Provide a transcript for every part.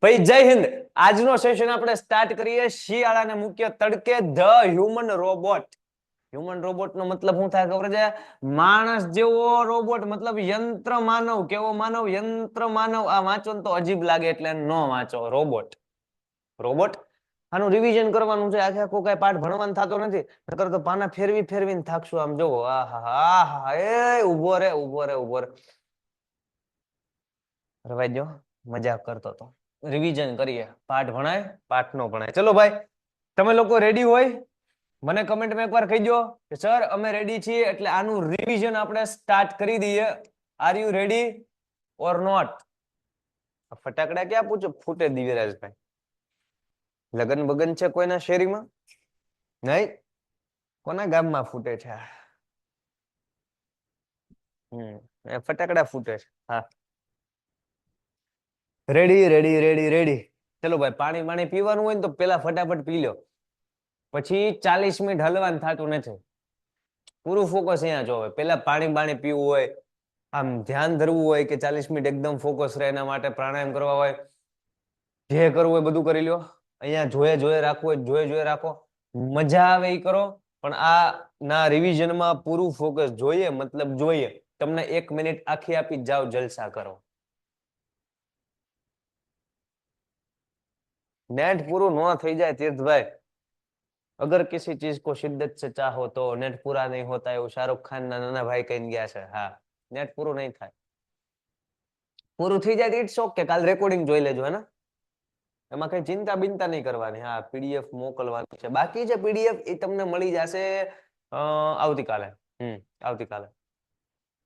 ભાઈ જય હિન્દ. આજનો સેશન આપણે સ્ટાર્ટ કરીએ શિયાળાને મુખ્ય તડકે the human robot. Human robot નો મતલબ શું થાય ખબર છે? માણસ જેવો રોબોટ, મતલબ યંત્ર માનવ. કેવો માનવ? યંત્ર માનવ. આ વાંચો તો અજીબ લાગે એટલે નો વાંચો. રોબોટ રોબોટ આનું રિવિઝન કરવાનું છે. આખે આખું કઈ પાઠ ભણવાનું થતો નથી, નકર તો પાના ફેરવી ફેરવીને થાકશું. આમ જોવો, આહા એ ઉભો રે ઉભો રે ઉભો રે. રવાઈ જો, મજાક કરતો તો. રિવિઝન કરીએ. પાઠ ભણાય, પાઠ નો ભણાય. ચલો ભાઈ, તમે લોકો રેડી હોય મને કમેન્ટમાં એકવાર કહી દો કે સર અમે રેડી છીએ. એટલે આનું રિવિઝન આપણે સ્ટાર્ટ કરી દઈએ. Are you ready or not? ફટાકડા ક્યાં પૂછો ફૂટે દિવ્યરાજભાઈ? લગન બગન છે કોઈના શેરીમાં? નહીં. કોના ગામમાં ફૂટે છે? ફટાકડા ફૂટે છે. હા, રેડી રેડી રેડી રેડી. ચલો ભાઈ, પાણી પીવાનું હોય ને તો પેલા ફટાફટ પી લો, પછી 40 મિનિટ હલવાનું થતું નથી. પૂરું ફોકસ અહીંયા જોવે. પેલા પાણી પીવું હોય, આમ ધ્યાન ધરવું હોય કે 40 મિનિટ એકદમ ફોકસ રહે, એના માટે પ્રાણાયામ કરવા હોય, જે કરવું હોય બધું કરી લો. અહીંયા જોયે રાખવું હોય જોયે રાખો. મજા આવે એ કરો, પણ આ ના રિવિઝનમાં પૂરું ફોકસ જોઈએ, મતલબ જોઈએ. તમને 1 મિનિટ આખી આપી જાઓ, જલસા કરો. नेट पूरा न થઈ જાય तीर्थभाई, अगर किसी चीज को शिद्दत से चाहो तो नेट पूरा नहीं होता है. वो शाहरुख खान ना नाना भाई कहीं गया છે. હા, नेट પૂરું નહીં થાય. પૂરું થઈ જાય તો ઇટ્સ ઓકે, કાલ રેકોર્ડિંગ જોઈ લેજો. હે ને, એમાં કઈ ચિંતા બિંતા નહીં કરવાની. હા, પીડીએફ મોકલવાની છે, બાકી છે પીડીએફ, એ તમને મળી જશે આવતીકાલે. આવતીકાલે,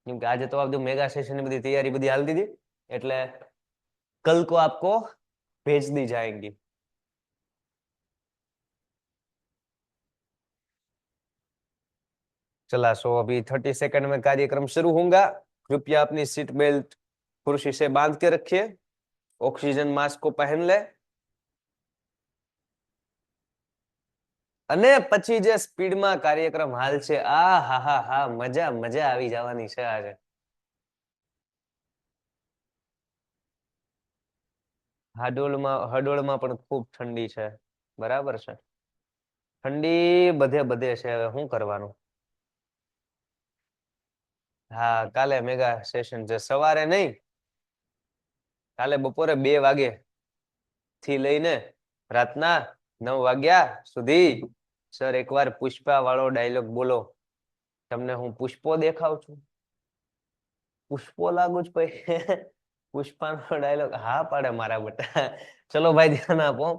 કેમ કે આજે તો આ બધું મેગા સેશન ની બધી તૈયારી બધી હાલતી હતી, એટલે कल को आपको भेज दी जाएंगी. चला, सो अभी 30 सेकंड में कार्यक्रम शुरू होगा. कृपया अपनी सीट बेल्ट कुर्सी से बांध के रखिए. ऑक्सीजन मास्क को पहन ले. અને પછી જે સ્પીડમાં કાર્યક્રમ હાલ છે, આ હા મજા આવી જવાની છે આજે. હડોળમાં પણ ખૂબ ઠંડી છે. બરાબર છે, ઠંડી બધે છે. હવે શું કરવાનું? હા, કાલે મેગા સેશન છે. સવારે નહીં, કાલે બપોરે 2 વાગે થી લઈને રાતના 9 વાગ્યા સુધી. સર એકવાર પુષ્પા વાળો ડાયલોગ બોલો. તમને હું પુષ્પો દેખાવ છું? પુષ્પો લાગુ જ ભાઈ? પુષ્પાનો ડાયલોગ હા પાડે મારા બટા. ચલો ભાઈ, ધ્યાન આપો.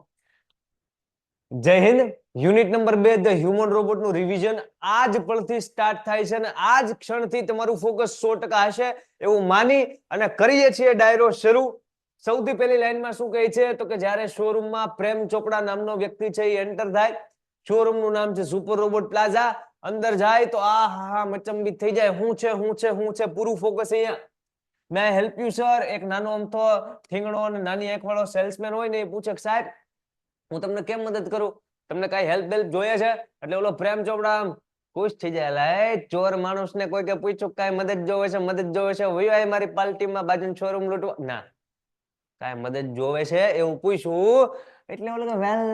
જય Hind. Unit number 2 the human robot નું રિવિઝન આજ પરથી સ્ટાર્ટ થાય છે, અને આજ ક્ષણથી તમારું ફોકસ 100% હશે એવું માની અને કરીએ છીએ ડાયરો શરૂ. સૌથી પહેલી લાઈનમાં શું કહે છે તો કે જ્યારે શોરૂમમાં પ્રેમ ચોપડા નામનો વ્યક્તિ છે એ એન્ટર થાય. શોરૂમ નું નામ છે સુપર રોબોટ પ્લાઝા. અંદર જાય તો હા મચંબિત થઈ જાય. હું છે પૂરું ફોકસ અહીંયા. May help you sir? એક નાનો અમથો થીંગણો અને નાની આંખ વાળો સેલ્સમેન હોય ને, એ પૂછે સાહેબ હું તમને કેમ મદદ કરું? તમને કઈ હેલ્પ જોઈએ છે? એટલે ઓલો પ્રેમ ચોપડા આમ ખુશ થઈ જાય. લે, ચોર માણસ ને કોઈ કે પૂછ્યું કઈ મદદ જોવે છે? વયો મારી પાર્ટીમાં બાજુ શોરૂમ લૂંટવા. ના, કઈ મદદ જોવે છે એવું પૂછ્યું એટલે ઓલો કે વેલ,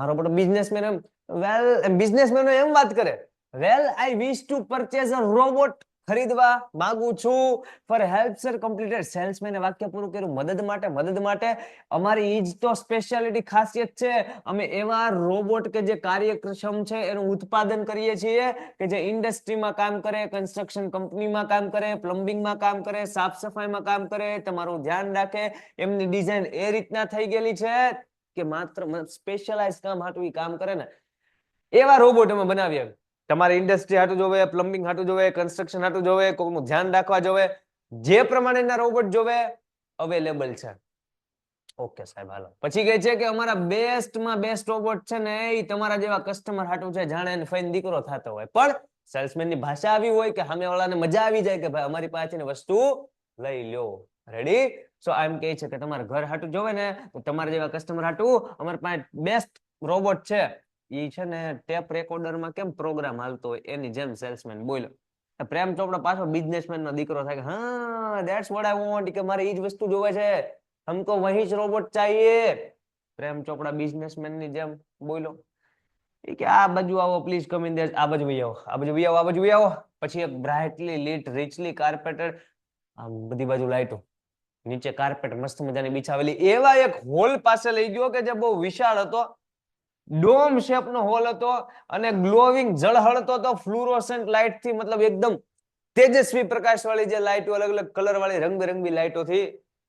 મારો મોટો બિઝનેસમેન એમ વેલ બિઝનેસમેન એમ વાત કરે, well I wish to purchase a robot. ખરીદવા માંગુ છું. For help sir completed. સેલ્સમેને વાક્ય પૂરું કર્યું. મદદ માટે અમારી ઈ જ તો સ્પેશિયાલિટી ખાસિયત છે. અમે એવા રોબોટ કે જે કાર્યક્ષમ છે એનું ઉત્પાદન કરીએ છીએ, કે જે ઇન્ડસ્ટ્રીમાં કામ કરે, કન્સ્ટ્રક્શન કંપનીમાં કામ કરે, પ્લમ્બિંગમાં કામ કરે, સાફ સફાઈમાં કામ કરે, તમારું ધ્યાન રાખે. એમની ડિઝાઇન એ રીતના થઈ ગયેલી છે કે માત્ર સ્પેશિયલાઇઝ કામ હાટું ઈ કામ કરે ને, એવા રોબોટ અમે બનાવીએ. તમારી ઇન્ડસ્ટ્રી હાટું જોવે, પ્લમ્બિંગ હાટું જોવે, કન્સ્ટ્રક્શન હાટું જોવે, કોઈનું ધ્યાન રાખવા જોવે, જે પ્રમાણેના રોબોટ જોવે અવેલેબલ છે. ઓકે સાહેબ, હાલો. પછી કહે છે કે અમારા બેસ્ટમાં બેસ્ટ રોબોટ છે ને એ તમારા જેવા કસ્ટમર હાટું છે, જાણે એને ફઈને દીકરો થતો હોય. પણ સેલ્સમેનની ભાષા આવી હોય કે સામેવાળાને મજા આવી જાય કે ભાઈ અમારી પાસેની વસ્તુ લઈ લ્યો. રેડી? સો એમ કહે છે કે તમારા ઘર હાટું જોવે ને તો તમારા જેવા કસ્ટમર હાટું અમારી પાસે બેસ્ટ રોબોટ છે. એ છે ને ટેપ રેકોર્ડરમાં કેમ પ્રોગ્રામ હાલતો હોય એની જેમ સેલ્સમેન બોલ્યો. પ્રેમ ચોપડા પાછો બિઝનેસમેન નો દીકરો થાય કે હા, ધેટ્સ વોટ આઈ વોન્ટ, કે મારે ઈ જ વસ્તુ જોવે છે. हमको वही ज रोबोट चाहिए. પ્રેમ ચોપડા બિઝનેસમેન ની જેમ બોલો કે આ બાજુ આવો પ્લીઝ કમ ઇન દેર, આ બાજુ વહી આવો, આ બાજુ વહી આવો, આ બાજુ વહી આવો. પછી એક બ્રાઇટલી લીટ રિચલી કાર્પેટેડ આમ બધી બાજુ લાઈટો, નીચે કાર્પેટ મસ્ત મજાની બિછાવેલી, એવા એક હોલ પાસે લઈ ગયો કે જે બહુ વિશાળ હતો, ડોમ શેપ નો હોલ હતો અને ગ્લોવિંગ ઝળહળતો હતો ફ્લુરોસન્ટ લાઇટ થી, મતલબ એકદમ તેજસ્વી પ્રકાશ વાળી જે લાઇટો, અલગ અલગ કલર વાળી રંગબેરંગી લાઇટો થી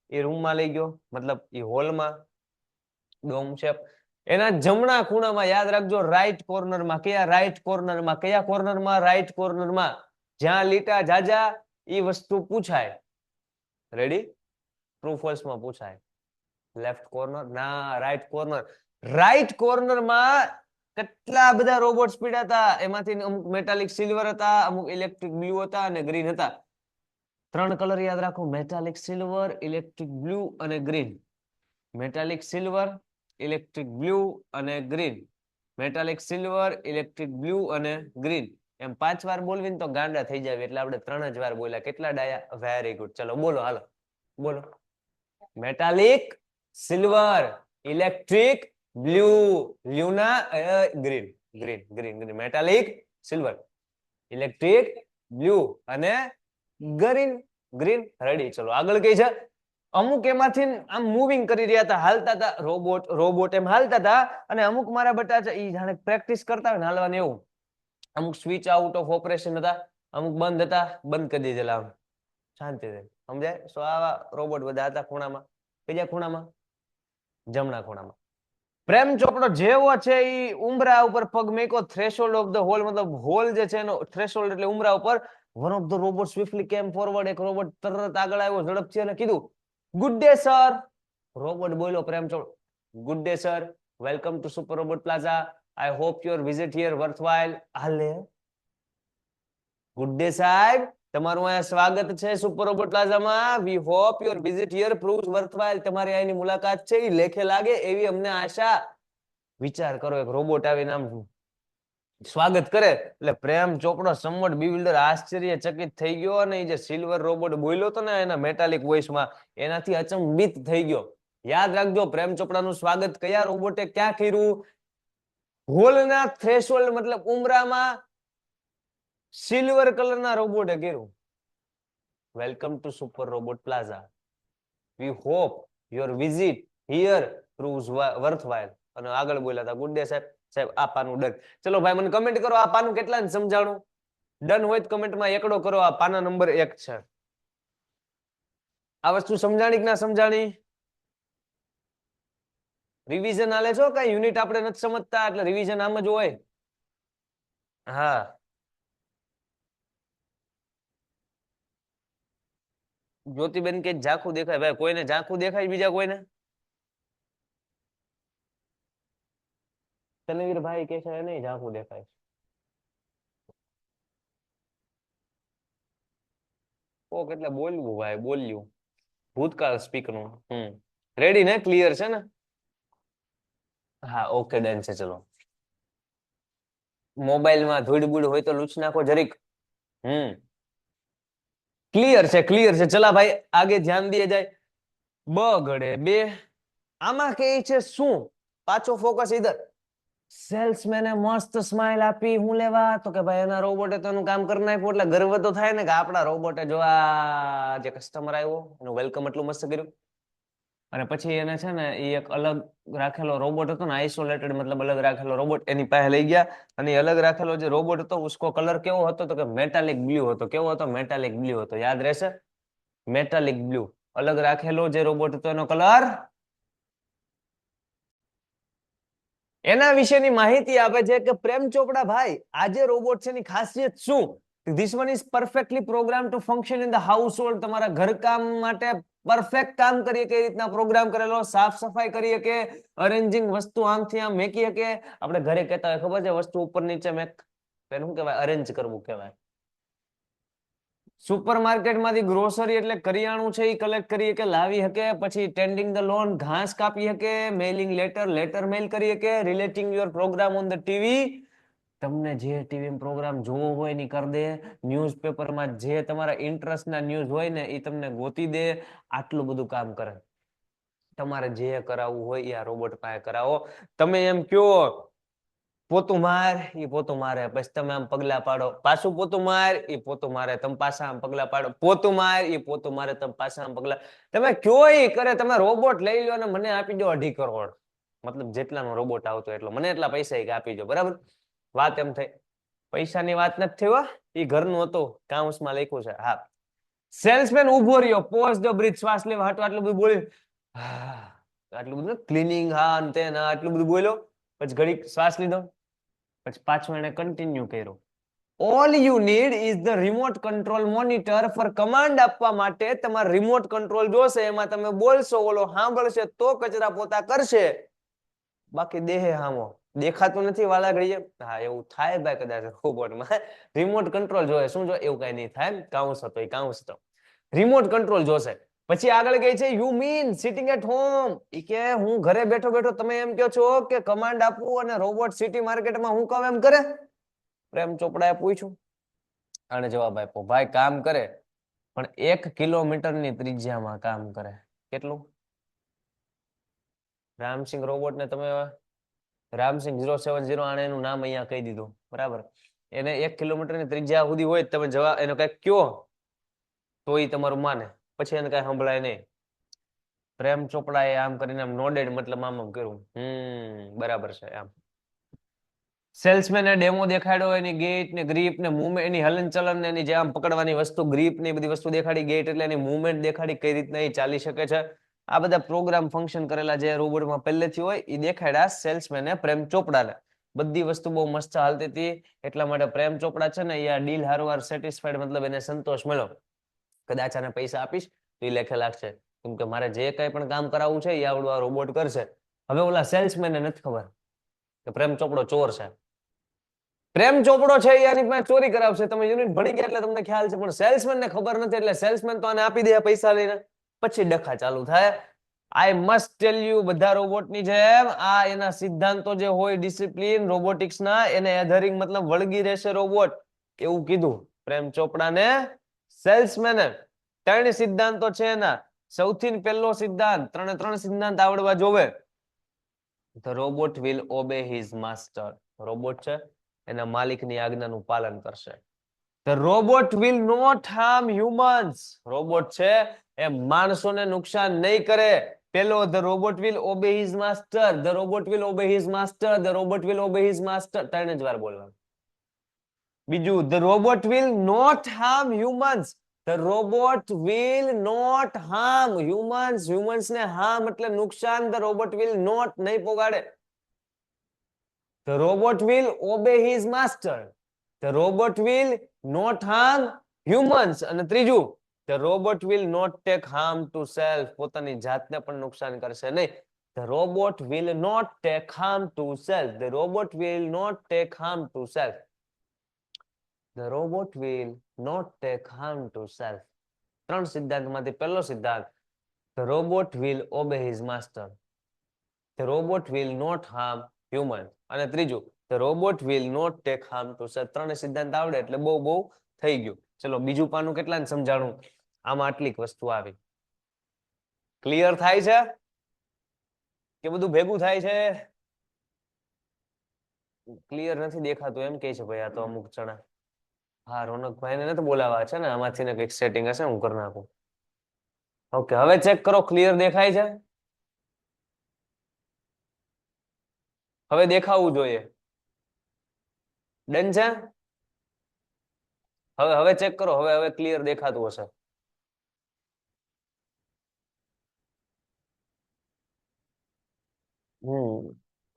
એ રૂમમાં લઈ ગયો, મતલબ એ હોલમાં ડોમ શેપ. એના જમણા ખૂણામાં યાદ રાખજો, રાઈટ કોર્નરમાં, કયા રાઈટ કોર્નરમાં, કયા કોર્નરમાં, રાઈટ કોર્નરમાં, જ્યાં લીટા જાજા એ વસ્તુ પૂછાય. રેડી? ટ્રુ ફોલ્સ માં પૂછાય. લેફ્ટ કોર્નર ના રાઈટ કોર્નર. રાઈટ કોર્નરમાં કેટલા બધા રોબોટ્સ પડ્યા હતા, એમાંથી અમુક મેટાલિક સિલ્વર હતા, અમુક ઇલેક્ટ્રિક બ્લુ હતા અને ગ્રીન હતા. 3 કલર યાદ રાખો, મેટાલિક સિલ્વર, ઇલેક્ટ્રિક બ્લુ અને green. Metallic silver, electric blue અને green. Metallic silver, electric blue અને ગ્રીન. એમ 5 વાર બોલવીને તો ગાંડા થઈ જાય, એટલે આપણે 3 જ વાર બોલ્યા. કેટલા ડાયા? Very good. ચલો બોલો, હાલો બોલો. Metallic silver, electric blue, Luna green, green green green. Metallic silver, electric blue અને ગ્રીન, ગ્રીન. રેડી? ચલો આગળ કઈ છે? અમુક એમાંથી આમ મૂવિંગ કરી રહ્યા હતા, હાલતા હતા, રોબોટ રોબોટ એમ હાલતા હતા, અને અમુક મારા બટા છે એ જાણે પ્રેક્ટિસ કરતા હોય ને હાલવાની એવું. અમુક સ્વિચ આઉટ ઓફ ઓપરેશન હતા, અમુક બંધ હતા, બંધ કરી દીધેલા. આમ શાંતિથી સમજાય? સો આવા રોબોટ બધા હતા ખૂણામાં. કયા ખૂણામાં? જમણા ખૂણામાં. પ્રેમ ચોપડો જેવો છે એ ઉમરા ઉપર પગ મેકો, થ્રેશોલ્ડ ઓફ ધ હોલ, મતલબ હોલ જે છે એનો થ્રેશોલ્ડ એટલે ઉમરા ઉપર. વન ઓફ ધ રોબોટ સ્વિફ્ટલી કેમ ફોરવર્ડ, એક રોબોટ તરત આગળ આવ્યો ઝડપથી અને કીધું, ગુડ ડે સર. રોબોટ બોલ્યો Prem Chopra, good day sir, welcome to super robot plaza, I hope your visit here worthwhile. હાલે, ગુડ ડે સાહેબ, તમારું અહીંયા સ્વાગત છે સુપર રોબોટ પ્લાઝામાં. We hope your visit here proves worthwhile. તમારી અહીંની મુલાકાત છે એ લેખે લાગે એવી અમને આશા. વિચાર કરો, એક રોબોટ આવીને આમ સ્વાગત કરે એટલે પ્રેમ ચોપડો સમવટ બીવિલ્ડર આશ્ચર્યચકિત થઈ ગયો, અને એ જે સિલ્વર રોબોટ બોલ્યો હતો ને એના મેટાલિક વોઇસમાં, એનાથી અચંબિત થઈ ગયો. યાદ રાખજો, પ્રેમ ચોપડાનું સ્વાગત કયા રોબોટે ક્યાં કર્યું? હોલના થ્રેશોલ્ડ મતલબ ઉમરામાં સિલ્વર કલરના રોબોટે કર્યું. Welcome to super robot plaza, we hope your visit here proves worthwhile. અને આગળ બોલ્યા હતા, ગુડ ડે સાહેબ, સાહેબ આ પાનું ડન. ચલો ભાઈ મને કમેન્ટ કરો, આ પાનું કેટલાને સમજાણું? ડન હોય તો કમેન્ટમાં એકડો કરો, આ પાના નંબર 1 છે. આ વસ્તુ સમજાણી કે ના સમજાણી? રિવિઝન આલે છો, કઈ યુનિટ આપણે નથી સમજતા એટલે રિવિઝન આમ જ હોય. હા, જ્યોતિબેન કે ઝાંખું દેખાય. ભાઈ કોઈને ઝાંખું દેખાય? બીજા કોઈને? તનવીર ભાઈ કે છે નહીં ઝાંખું દેખાય. ઓ એટલે બોલવું ભાઈ, બોલ્યું ભૂતકાળ સ્પીક નું. રેડી ને? ક્લિયર છે ને? હા ઓકે ડન છે. ચલો મોબાઈલમાં ધૂળ બૂળ હોય તો લૂછ નાખો જરીક. ક્લિયર છે, ક્લિયર છે. ચલા ભાઈ આગે ધ્યાન દિए જાય. બગડે બે. આમાં કે છે શું? પાછો ફોકસ ઇધર. સેલ્સમેને મસ્ત સ્માઇલ આપી. હું લેવા? તો કે ભાઈ એના રોબોટે તો એનું કામ કરી નાખ્યું, એટલે ગર્વ તો થાય ને કે આપણા રોબોટે જો આ જે કસ્ટમર આવ્યો એનું વેલકમ એટલું મસ્ત કર્યું. અને પછી એને છે ને એ એક અલગ રાખેલો રોબોટ હતો ને, આઇસોલેટેડ મતલબ અલગ રાખેલો રોબોટ એની પાસે લઈ ગયા, અને અલગ રાખેલો જે રોબોટ હતો ઉસકો કલર કેવો હતો? તો કે મેટાલિક બ્લુ હતો. કેવો હતો? મેટાલિક બ્લુ હતો. યાદ રહેશે? Metallic blue. અલગ રાખેલો જે રોબોટ હતો એનો કલર. એના વિશેની માહિતી આપે છે કે પ્રેમ ચોપડા ભાઈ આ જે રોબોટ છે એની ખાસિયત શું? This one is perfectly program to function in the household. તમારા ઘરકામ માટે પરફેક્ટ કામ કરીએ કે રીતના પ્રોગ્રામ કરેલો, સાફ સફાઈ કરીએ કે અરેન્જિંગ વસ્તુ આમથી આમ મેકીએ કે આપણે ઘરે કહેતા હોય ખબર છે વસ્તુ ઉપર નીચે મેક, શું કહેવાય? અરેન્જ કરવું કહેવાય. સુપર માર્કેટમાંથી ગ્રોસરી એટલે કરિયાણું છે એ કલેક્ટ કરીએ કે લાવી શકે, પછી ટેન્ડિંગ ધ લોન ઘાસ કાપી શકે, મેલિંગ લેટર મેલ કરી શકે, relating your program on the TV. તમને જે ટીવી પ્રોગ્રામ જોવો હોય એની કરી દે. ન્યૂઝપેપરમાં જે તમારા ઇન્ટરેસ્ટના ન્યૂઝ હોય ને એ તમને ગોતી દે. આટલું બધું કામ કરે. તમારે જે કરાવવું હોય એ આ રોબોટ પાસે કરાવો. તમે એમ કયો પોતું માર, એ પોતું મારે, પછી તમે આમ પગલા પાડો, પાછું પોતું માર, એ પોતું મારે, તમે પાછા આમ પગલા પાડો, પોતું માર, એ પોતું મારે, તમે પાછા આમ પગલા. તમે કયો એ કરે, તમે રોબોટ લઈ લો અને મને આપી દો 2.5 કરોડ, મતલબ જેટલાનો રોબોટ આવતો એટલો, મને એટલા પૈસા એ આપી દો, બરાબર. વાત એમ થઈ. પૈસાની વાત નથી થઈ હો, એ ઘરનું હતું, કાઉન્સમાં લખ્યું છે. હા, સેલ્સમેન ઉભો રહ્યો, પોઝ ધ બ્રીથ, શ્વાસ લેવા હાટું આટલું બધું બોલ્યું, આટલું બધું ક્લિનિંગ, હા ને તે આટલું બધું બોલ્યો, પછી ઘડીક શ્વાસ લીધો, પછી પાછું એને કન્ટિન્યુ કર્યું. All you need is the remote control monitor for command આપવા માટે તમારે રિમોટ કંટ્રોલ જોશે, એમાં તમે બોલશો, ઓલો સાંભળશે તો કચરા પોતા કરશે, બાકી દેહે હામો દેખાતું નથી વાલા ઘડીએ. હા એવું થાય ભાઈ કદાચ રોબોટમાં રિમોટ કંટ્રોલ જોવે, શું જો એવું કઈ નહીં થાય, કાઉન્સ હતો એ કાઉન્સ તો રિમોટ કંટ્રોલ જોશે. પછી આગળ કહે છે you mean sitting at home, ઈ કે હું ઘરે બેઠો બેઠો તમે એમ કહો છો કે કમાન્ડ આપવું અને રોબોટ સિટી માર્કેટમાં હું કામ એમ કરે? પ્રેમ ચોપડાએ પૂછ્યું. આને જવાબ આપ્યો, ભાઈ કામ કરે પણ 1 કિલોમીટરની ત્રિજ્યામાં કામ કરે. કેટલું? રામસિંગ રોબોટ ને તમે રામસિંહ 070, આને એનું નામ અહીંયા કહી દીધું, બરાબર. એને 1 કિલોમીટરની ત્રિજ્યા સુધી હોય તમે જવાબ એનો કઈક કયો તો એ તમારું માને, પછી એને કઈ સંભળાય નહીં. પ્રેમ ચોપડાએ આમ કરીને આમ નોડેડ, મતલબ આમ કર્યું, બરાબર છે આમ. સેલ્સમેને ડેમો દેખાડ્યો, એની ગેટ ને ગ્રીપ ને મૂવમેન્ટ, એની હલનચલન ને એની જે આમ પકડવાની વસ્તુ, ગ્રીપ ને બધી વસ્તુ દેખાડી, ગેટ એટલે એની મૂવમેન્ટ દેખાડી, કઈ રીતના એ ચાલી શકે છે. આ બધા પ્રોગ્રામ ફંક્શન કરેલા જે રોબોટમાં પહેલેથી હોય એ દેખાડ્યા સેલ્સમેને પ્રેમ ચોપડાને. બધી વસ્તુ બહુ મસ્ત હાલતી હતી, એટલા માટે પ્રેમ ચોપડા છે ને એ આ ડીલ હારવાર સેટિસ્ફાઈડ, મતલબ એને સંતોષ મળ્યો. કદાચ આને પૈસા આપીશ તો એ લેખે લાગશે, કેમ કે મારે જે કઈ પણ કામ કરાવવું છે એ આવડું આ રોબોટ કરશે. હવે ઓલા સેલ્સમેનને નથી ખબર કે પ્રેમ ચોપડો ચોર છે. પ્રેમ ચોપડો છે એ આની પાસે ચોરી કરાવશે, તમે યુનિટ ભણી ગયા એટલે તમને ખ્યાલ છે, પણ સેલ્સમેનને ખબર નથી, એટલે સેલ્સમેન તો આને આપી દે પૈસા લઈને. પછી ડખા ચાલુ થાય. આઈ મસ્ટ ટેલ યુ, બધા રોબોટની જેમ આ એના સિદ્ધાંતો જે હોય ડિસિપ્લિન રોબોટિક્સના, એને એધરિંગ મતલબ વળગી રહેશે રોબોટ, એવું કીધું પ્રેમ ચોપડાને સેલ્સમેને. 3 સિદ્ધાંતો છે એના. સૌથી પહેલો સિદ્ધાંત, 3 સિદ્ધાંત આવડવા જોવે. The robot will obey his master. Robot છે એના માલિકની આજ્ઞાનું પાલન કરશે. The robot will not harm humans. Robot છે એ માણસોને નુકસાન નહીં કરે. પેલો, the robot will obey his master. The robot will obey his master. The robot will obey his master. 3 જ વાર બોલવાનું. બીજું, the robot will not harm humans. The robot will not harm humans. Humans ને harm એટલે નુકસાન. The robot will not નહીં પોગાડે. The robot will obey his master. The robot will not harm humans. અને ત્રીજું, the robot will not take harm to self. પોતાની જાતને પણ નુકસાન કરશે નહીં. The robot will not take harm to self. The robot will not take harm to self. The robot will not take harm to self. 3 સિદ્ધાંતમાંથી પહેલો સિદ્ધાંત, the robot will obey his master. The robot will not harm humans. અને ત્રીજું, the robot will not take harm to self. 3 સિદ્ધાંત આવડે એટલે બહુ બહુ થઈ ગયું. ચલો બીજું પાનું કેટલાને સમજાણું, આમાં આટલી વસ્તુ આવી. ક્લિયર થાય છે કે બધું ભેગું થાય છે? ક્લિયર નથી દેખાતું એમ કે છે ભાઈ આ તો અમુક જણા. હા, રોનકભાઈને નથી બોલાવા છે ને, આમાંથી ને કંઈક સેટિંગ હશે, હું કરી નાખું. ઓકે, હવે ચેક કરો, ક્લિયર દેખાય છે? હવે દેખાવું જોઈએ. ડન છે? હવે ચેક કરો, હવે ક્લિયર દેખાતું હશે.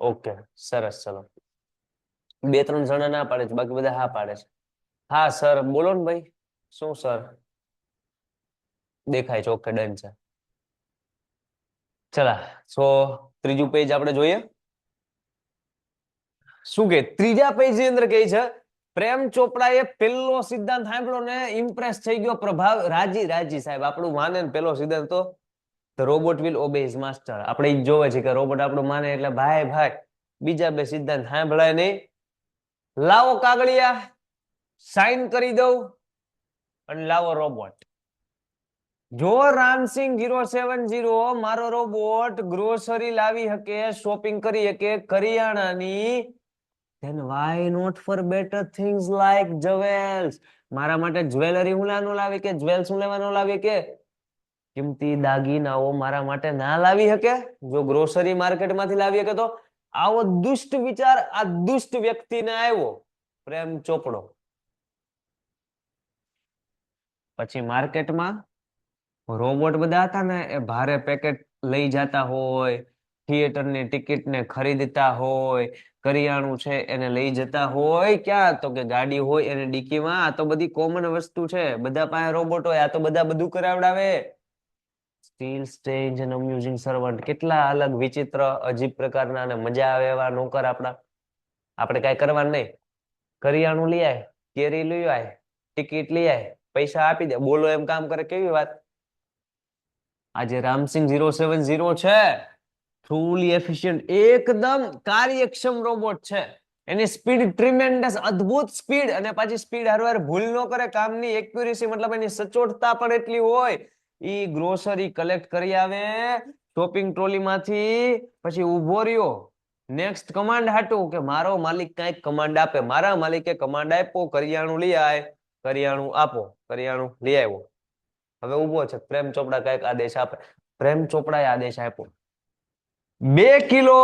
ઓકે, સરસ. ચલો 2-3 જણા ના પાડે છે, બાકી બધા હા પાડે છે. હા સર, બોલો ને ભાઈ. શું સર? દેખાય છે, ઓકે ડન છે. ચલા, સો ત્રીજું પેજ આપણે જોઈએ. શું કે ત્રીજા પેજ ની અંદર કહે છે, પ્રેમ ચોપડાએ પેલો સિદ્ધાંત સાંભળ્યો ને ઇમ્પ્રેસ થઈ ગયો પ્રભાવ. રાજી સાહેબ આપણું માને ને પેલો સિદ્ધાંત તો the robot will obey his master. આપણે ઈ જોવે છે કે રોબોટ આપણું માને એટલે ભાઈ બીજા 2 સિદ્ધાંત સાંભળાય નહીં. લાવો કાગળિયા, સાઈન કરી દઉં અને લાવો રોબોટ. જો રામસિંહ 070 મારો રોબોટ ગ્રોસરી લાવી શકે, શોપિંગ કરી શકે કરિયાણાની, then why not for better things like jewels? મારા માટે જ્વેલરી હું નો લાવી કે જ્વેલ્સ હું લેવાનો લાવી કે કિંમતી દાગીનાઓ મારા માટે ના લાવી શકે? જો ગ્રોસરી માર્કેટમાંથી લાવી શકે તો આવો દુષ્ટ વિચાર આ દુષ્ટ વ્યક્તિને આવ્યો પ્રેમ ચોપડો. પછી માર્કેટમાં રોબોટ બધા હતા ને એ ભારે પેકેટ લઈ જતા હોય, થિયેટરની ટિકિટ ને ખરીદતા હોય, કરિયાણું છે એને લઈ જતા હોય, ક્યાં તો કે ગાડી હોય એને ડીકીમાં. આ તો બધી કોમન વસ્તુ છે, બધા પાસે રોબોટ હોય, આ તો બધા બધું કરાવડાવે. સ્ટીલ સ્ટ્રેન્જ એન્ડ અમ્યુઝિંગ સર્વન્ટ, કેટલા અલગ વિચિત્ર અજીબ પ્રકારના અને મજા આવે એવા નોકર આપણા. આપણે કઈ કરવાનું નહીં, કરિયાણું લઈ આય, કેરી લઈ આય, ટિકિટ લઈ આય, પૈસા આપી દે, બોલો એમ કામ કરે. કેવી વાત. આજે રામસિંહ 070 છે ટ્રુલી એફિશિયન્ટ, એકદમ કાર્યક્ષમ રોબોટ છે. એની સ્પીડ ટ્રીમેન્ડસ, અદ્ભુત સ્પીડ, અને પાછી સ્પીડ હરવાર ભૂલ ન કરે કામની. એક્યુરેસી મતલબ એની સચોટતા પણ એટલી હોય. ઈ ગ્રોસરી કલેક્ટ કરી આવે શોપિંગ ટ્રોલીમાંથી, પછી ઉભો રહ્યો નેક્સ્ટ કમાન્ડ હાટું કે મારો માલિક કઈક કમાન્ડ આપે. મારા માલિકે કમાન્ડ આપ્યો કરિયાણું લઈ આય, કરિયાણું આપો, કરિયાણું લઈ આવ્યો. હવે ઉભો છે, પ્રેમ ચોપડા કઈક આદેશ આપે. પ્રેમ ચોપડાએ આદેશ આપ્યો 2 કિલો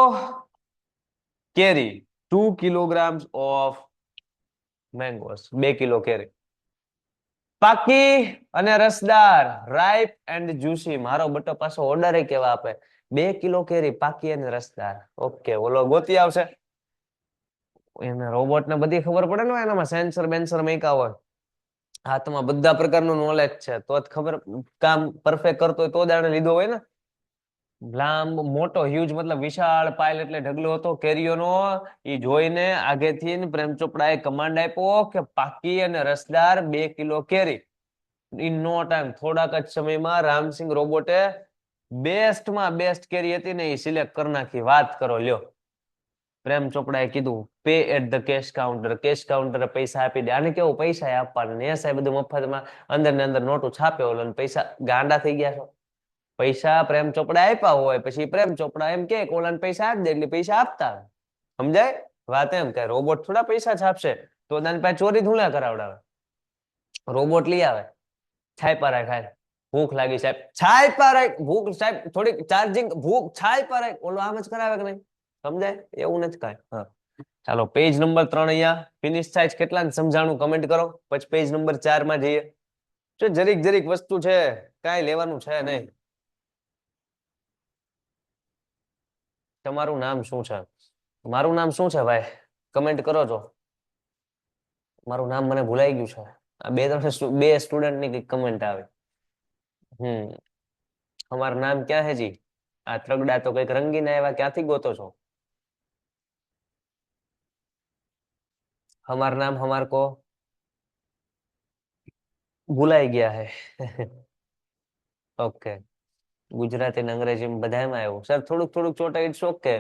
કેરી, 2 kilograms of mangoes, 2 કિલો કેરી પાકી અને રસદાર, રાઈપ એન્ડ જ્યુસી. મારો બટો પાછો ઓર્ડર કેવા આપે, 2 કિલો કેરી પાકી અને રસદાર. ઓકે, ઓલો ગોતી આવશે. એને રોબોટ ને બધી ખબર પડે ને એનામાં સેન્સર બેન્સર મૂક્યા હોય, હાથમાં બધા પ્રકારનું નોલેજ છે, તો જ ખબર કામ પરફેક્ટ કરતો હોય તો જ આને લીધો હોય ને. લાંબ મોટો હ્યુજ મતલબ વિશાળ પાયલ એટલે ઢગલો હતો કેરીઓનો. ઈ જોઈને આગેથી પ્રેમ ચોપડાએ કમાન્ડ આપ્યો કે પાકી અને રસદાર 2 કિલો કેરી. ઇન નો ટાઈમ, થોડાક જ સમયમાં રામસિંહ રોબોટે બેસ્ટમાં બેસ્ટ કેરી હતી ને એ સિલેક્ટ કરી નાખી. વાત કરો લ્યો. પ્રેમ ચોપડાએ કીધું pay at the cash counter. Cash કાઉન્ટરે પૈસા આપી દે. આને કેવું પૈસા આપવાના ને સાહેબ, બધું મફતમાં અંદર ને અંદર નોટું છાપે ઓલો, પૈસા ગાંડા થઈ ગયા છો. પૈસા પ્રેમ ચોપડા આપ્યા હોય પછી પ્રેમ ચોપડા એમ કે ઓલાને પૈસા આપી દે એટલે પૈસા આપતા. સમજાય વાત? એમ કે રોબોટ થોડા પૈસા છાપશે, તો દાન પાસે ચોરી ધૂળા કરાવડાવે. રોબોટ લઈ આવે, છાયપા રાખ, ભૂખ લાગી સાહેબ, છાયપા રાખ, ભૂખ સાહેબ થોડીક ચાર્જિંગ, ભૂખ છાયપા રાખ. ઓલો આમ જ કરાવે કે નહીં? સમજાય? એવું નથી કાંઈ. હા, ચાલો પેજ નંબર 3 અહીંયા ફિનિશ થાય. કેટલાને સમજાણું કમેન્ટ કરો. પછી પેજ નંબર 4 માં જઈએ. જરીક જરીક વસ્તુ છે, કાંઈ લેવાનું છે નહીં. તમારું નામ શું છે? મારું નામ શું છે ભાઈ? કમેન્ટ કરો છો. મારું નામ મને ભૂલાઈ ગયું છે. આ બે સ્ટુડન્ટ ની કઈક કમેન્ટ આવે. અમારું નામ ક્યાં હે જી? આ ત્રગડા તો કઈક રંગીને આવ્યા, ક્યાંથી ગોતો છો? हमार नाम हमार को ભૂલાઈ ગયા હે. ઓકે, ગુજરાતી અને અંગ્રેજી બધામાં આવ્યું સર. થોડુંક થોડુંક ચોટા ઇટ્સ ઓકે,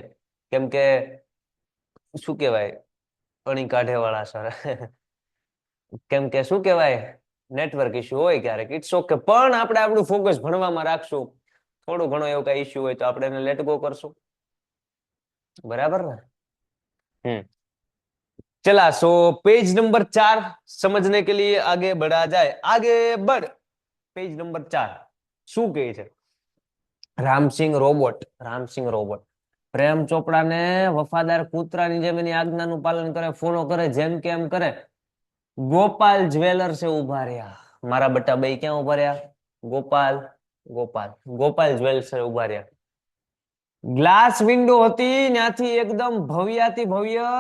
કેમ કે શું કહેવાય અણી કાઢે વાળા સર. કેમ કે શું કહેવાય નેટવર્ક ઇશ્યુ હોય ક્યારેક, ઇટ્સ ઓકે. પણ આપણે આપણું ફોકસ ભણવામાં રાખશું. થોડું ઘણો એવું કઈ ઇશ્યુ હોય તો આપણે એને લેટ ગો કરશું. બરાબર ને? चला सो पेज नंबर 4 समझने के लिए आगे बढ़ा जाए. आगे बढ़. पेज नंबर 4 શું કહે છે? રામસિંહ રોબોટ. રામસિંહ રોબોટ પ્રેમ ચોપડાને વફાદાર કૂતરાની જેમ એની આજ્ઞાનું પાલન કરે, ફોલો કરે, જેમ કે એમ કરે. ગોપાલ જ્વેલર્સે ઉભા રહ્યા. મારા બટા બે ક્યાં ઉભા રહ્યા? ગોપાલ ગોપાલ ગોપાલ જ્વેલર્સે ઉભા રહ્યા. ગ્લાસ વિન્ડો હતી, ત્યાંથી એકદમ ભવ્યાતિ ભવ્ય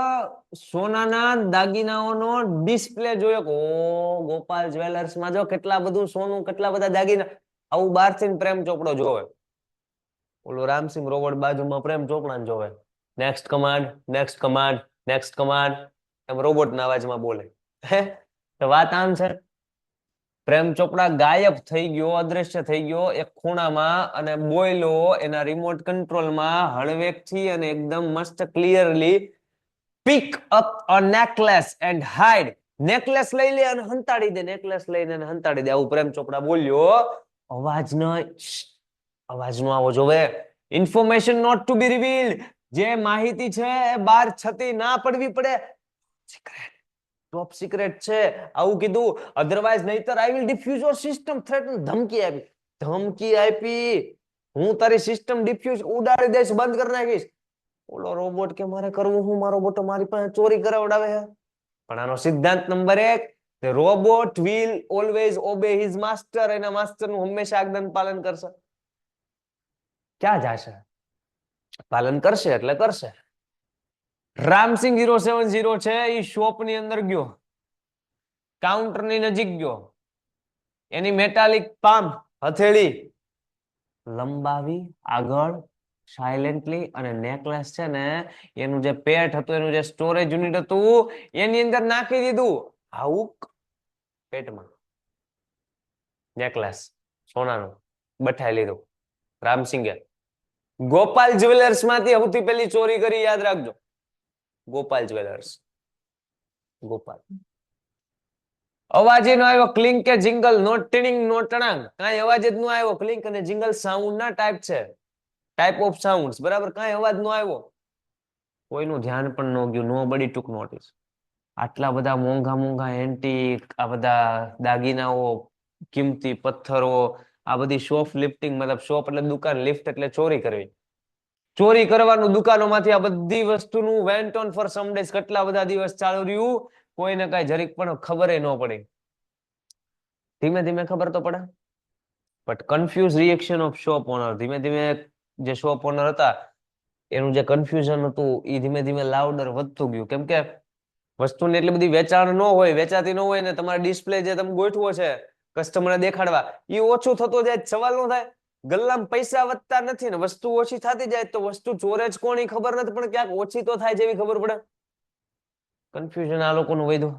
સોનાના દાગીનાઓનો ડિસ્પ્લે જોયો. ઓ ગોપાલ જ્વેલર્સ માં જો કેટલા બધું સોનું, કેટલા બધા દાગીના. આવું બહારથી પ્રેમ ચોપડો જોવે. ઓલો રામસિંહ રોબોટ બાજુમાં પ્રેમ ચોપડાને જોવે. Next command, next command, next command, એમ રોબોટના અવાજમાં બોલે. હે તો વાત આમ છે. પ્રેમ ચોપડા ગાયબ થઈ ગયો, અદ્રશ્ય થઈ ગયો એક ખૂણામાં, અને બોયલો એના રિમોટ કંટ્રોલમાં હળવેકથી અને એકદમ મસ્ત clearly pick up a necklace and hide. Necklace લઈ લે અને હંતાડી દે, નેકલેસ લઈને હંતાડી દે. આવું પ્રેમ ચોપડા બોલ્યો. અવાજ ન અવાજ નો આવો જોવે. Information not to be revealed. જે માહિતી છે એ બહાર છતી ના પડવી પડે. સિક્રેટ, ટોપ સિક્રેટ છે. આવું કીધું. અધરવાઇઝ નહીતર I will defuse your system threaten. ધમકી આપી. ધમકી આપી. હું તારી સિસ્ટમ ડિફ્યુઝ ઉડાડી દઈશ, બંધ કરી નાખીશ. ઓલો રોબોટ કે મારે કરવું હું, મારો બોટો મારી પાસે ચોરી કરાવડાવે છે. પણ આનો સિદ્ધાંત number 1, the robot will always obey his master. એના માસ્ટર નું હંમેશા આજ્ઞા પાલન કરશે. ક્યાં જશે? પાલન કરશે એટલે કરશે. રામસિંહ 070 છે, એ શોપ ની અંદર ગયો, કાઉન્ટર ની નજીક ગયો, એની મેટાલિક પામ હથેળી લંબાવી આગળ સાયલેન્ટલી, અને નેકલેસ છે ને એનું જે પેટ હતું, એનું જે સ્ટોરેજ યુનિટ હતું, એની અંદર નાખી દીધું. હાઉક પેટમાં નેકલેસ સોનાનું બઠાઈ લીધું રામસિંગે. ગોપાલ જ્વેલર્સ માંથી સૌથી પહેલી ચોરી કરી, યાદ રાખજો. ગોપાલ જ્વેલર્સ. ગોપાલ. અવાજ નો આવ્યો ક્લિંક કે જિંગલ, નો ટીનિંગ નો ટણાંગ. કાંઈ અવાજ જ નો આવ્યો. ક્લિંક અને જિંગલ સાઉન્ડ ના ટાઈપ છે, ટાઈપ ઓફ સાઉન્ડ્સ, બરાબર. કાંઈ અવાજ નો આવ્યો. કોઈનું ધ્યાન પણ ન ગયું. નો બડી ટુક નોટિસ. આટલા બધા મોંઘા મોંઘા એન્ટિક, આ બધા દાગીનાઓ, કિંમતી પથ્થરો, આ બધી શોપ લિફ્ટિંગ, મતલબ શોપ એટલે દુકાન, લિફ્ટ એટલે ચોરી કરવી. ચોરી કરવાનું દુકાનોમાંથી આ બધી વસ્તુનું went on for some days. કેટલા બધા દિવસ ચાલુ રહ્યું, કોઈને કઈ જરીક પણ ખબર ન પડી. ધીમે ધીમે ખબર તો પડે, but confuse reaction of shop owner. ધીમે ધીમે જે શોપ ઓનર હતા એનું જે કન્ફ્યુઝન હતું એ ધીમે ધીમે લાઉડર વધતું ગયું. કેમ કે વસ્તુને એટલી બધી વેચાણ ન હોય, વેચાતી ન હોય ને, તમારે ડિસ્પ્લે જે તમે ગોઠવો છે કસ્ટમરને દેખાડવા, એ ઓછું થતો જાય. સવાલ નો થાય? ગલ્લામાં પૈસા વધતા નથી ને વસ્તુ ઓછી થતી જાય, તો વસ્તુ ચોરે જ કોણ ખબર નથી, પણ ક્યાંક ઓછી તો થાય જેવી ખબર પડે. કન્ફ્યુઝન આ લોકોનું વધ્યું.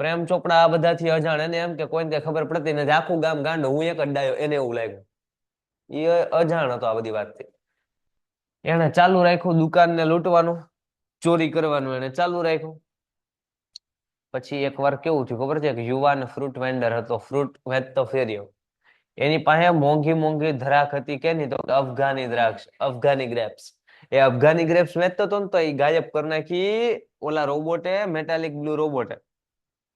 પ્રેમ ચોપડા આ બધાથી અજાણ. એને એમ કે કોઈને કઈ ખબર પડતી નથી, આખું ગામ ગાંડો, હું એક જ ડાયો, એને એવું લાગ્યું. એ અજાણ હતો આ બધી વાતથી. એને ચાલુ રાખ્યું દુકાનને લૂંટવાનું, ચોરી કરવાનું એને ચાલુ રાખ્યું. પછી એકવાર કેવું થયું ખબર છે? કે યુવાન ફ્રૂટ વેન્ડર હતો, ફ્રૂટ વેચતો ફેર્યો. એની પાસે મોંઘી મોંઘી ધરાક હતી. કેની? તો અફઘાની દ્રાક્ષ, અફઘાની ગ્રેપ્સ. એ અફઘાની ગ્રેપ્સ વેચતો હતો ને, તો એ ગાયબ કરી નાખી ઓલા રોબોટે, મેટાલિક બ્લુ રોબોટે.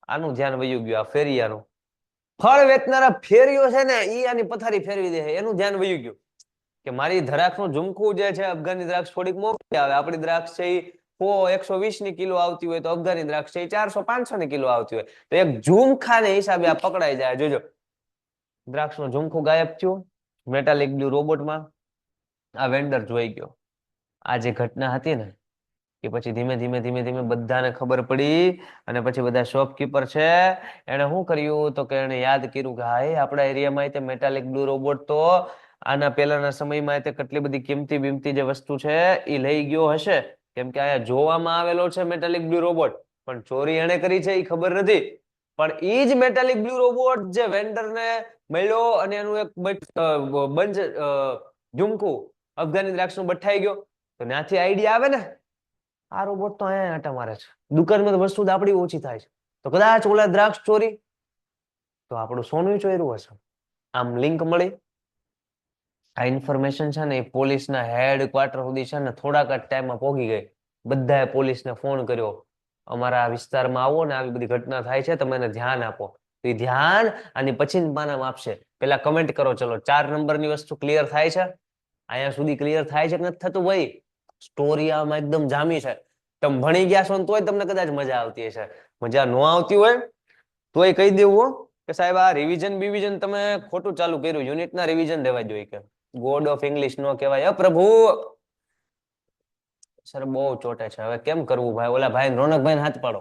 આનું ધ્યાન વયું ગયું, આ ફેરિયાનું. ફળ વેચનારા ફેરિયો છે ને, ઈ આની પથારી ફેરવી દે. એનું ધ્યાન વયું ગયું કે મારી દ્રાક્ષનું ઝુમખું જે છે, અફઘાની દ્રાક્ષ થોડીક મોંઘી આવે. આપણી દ્રાક્ષ છે એ 120 ની કિલો આવતી હોય, તો અફઘાની દ્રાક્ષ છે 400-500 ની કિલો આવતી હોય. તો એક ઝુમખાને હિસાબે આ પકડાઈ જાય. જોજો, દ્રાક્ષનું ઝુમખું ગાયબ થયું મેટાલિક બ્લુ રોબોટમાં. આ વેન્ડર જોઈ ગયો. આ જે ઘટના હતી ને, એ પછી ધીમે ધીમે ધીમે ધીમે બધાને ખબર પડી. અને પછી બધા શોપકીપર છે, એને શું કર્યું? તો કે એને યાદ કર્યું કે હા, આપણા એરિયામાં મેટાલિક બ્લુ રોબોટ તો આના પહેલાના સમયમાં કેટલી બધી કિંમતી બિમતી જે વસ્તુ છે એ લઈ ગયો હશે. કેમ કે અહીંયા જોવામાં આવેલો છે મેટાલિક બ્લુ રોબોટ, પણ ચોરી એને કરી છે એ ખબર નથી. પણ એ જ મેટાલિક બ્લુ રોબોટ જે વેન્ડરને મળ્યો, અને એનું એક બંધ ઝુમખું અફઘાની દ્રાક્ષનું બઠાઈ ગયો, તો ત્યાંથી આઈડિયા આવે ને, આ રોબોટ તો અહીંયા આટા મારે છે, દુકાનમાં તો વસ્તુ આપણી ઓછી થાય છે, તો કદાચ ઓલા દ્રાક્ષ ચોરી તો આપણું સોનું ચોર્યું હશે. આમ લિંક મળી. આ ઇન્ફોર્મેશન છે ને એ પોલીસના હેડક્વાર્ટર સુધી છે ને થોડાક જ ટાઈમમાં પહોંચી ગઈ. બધાએ પોલીસને ફોન કર્યો, અમારા વિસ્તારમાં આવો ને, આવી બધી ઘટના થાય છે, તમે એને ધ્યાન આપો. તો એ ધ્યાન આની પછી માનામાં આપશે. પેલા કમેન્ટ કરો, ચલો 4 નંબરની વસ્તુ ક્લિયર થાય છે? અહીંયા સુધી ક્લિયર થાય છે કે નથી થતું? ભાઈ, સ્ટોરી આમાં એકદમ જામી છે. તમે ભણી ગયા છો ને તોય તમને કદાચ મજા આવતી હશે. મજા ન આવતી હોય તોય કહી દેવું કે સાહેબ આ રિવિઝન બિવિઝન તમે ખોટું ચાલુ કર્યું, યુનિટના રિવિઝન દેવા જોઈએ. કે ગોડ ઓફ ઇંગ્લિશ નો કહેવાય. પ્રભુ સર બહુ ચોટે છે, હવે કેમ કરવું ભાઈ? ઓલા ભાઈ રોનકભાઈ હાથ પાડો,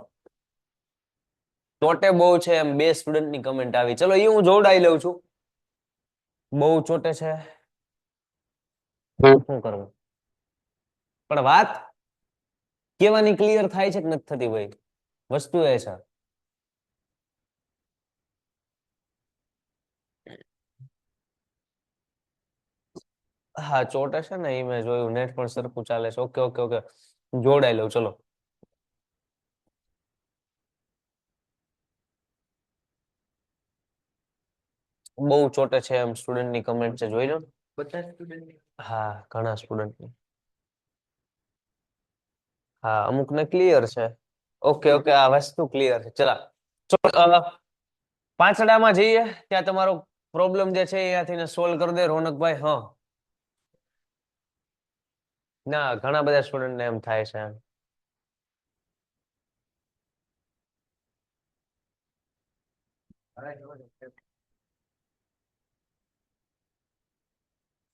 ચોટે બહુ છે એમ 2 સ્ટુડન્ટની કમેન્ટ આવી. ચલો એ હું જોડાઈ લઉં છું. બહુ ચોટે છે, શું કરવું? પણ વાત કેવાની ક્લિયર થાય છે કે નથી થતી? ભાઈ, વસ્તુ એ છે. હા, ચોટે છે ને, એ મેં જોયું. નેટ પણ સરખું ચાલે છે. ઓકે ઓકે ઓકે, જોડાઈ લઉં. ચલો બહુ ચોટે છે એમ સ્ટુડન્ટ ની કમેન્ટ છે, જોઈ લો. હા, ઘણા સ્ટુડન્ટ ની. હા, અમુક ને ક્લિયર છે. ઓકે ઓકે, આ વસ્તુ ક્લિયર છે. ચલા પાંચડામાં જઈએ ત્યાં તમારો પ્રોબ્લેમ જે છે અહીંયાથી સોલ્વ કરી દે રોનકભાઈ. હા, ના, ઘણા બધા સ્ટુડન્ટ ને એમ થાય છે.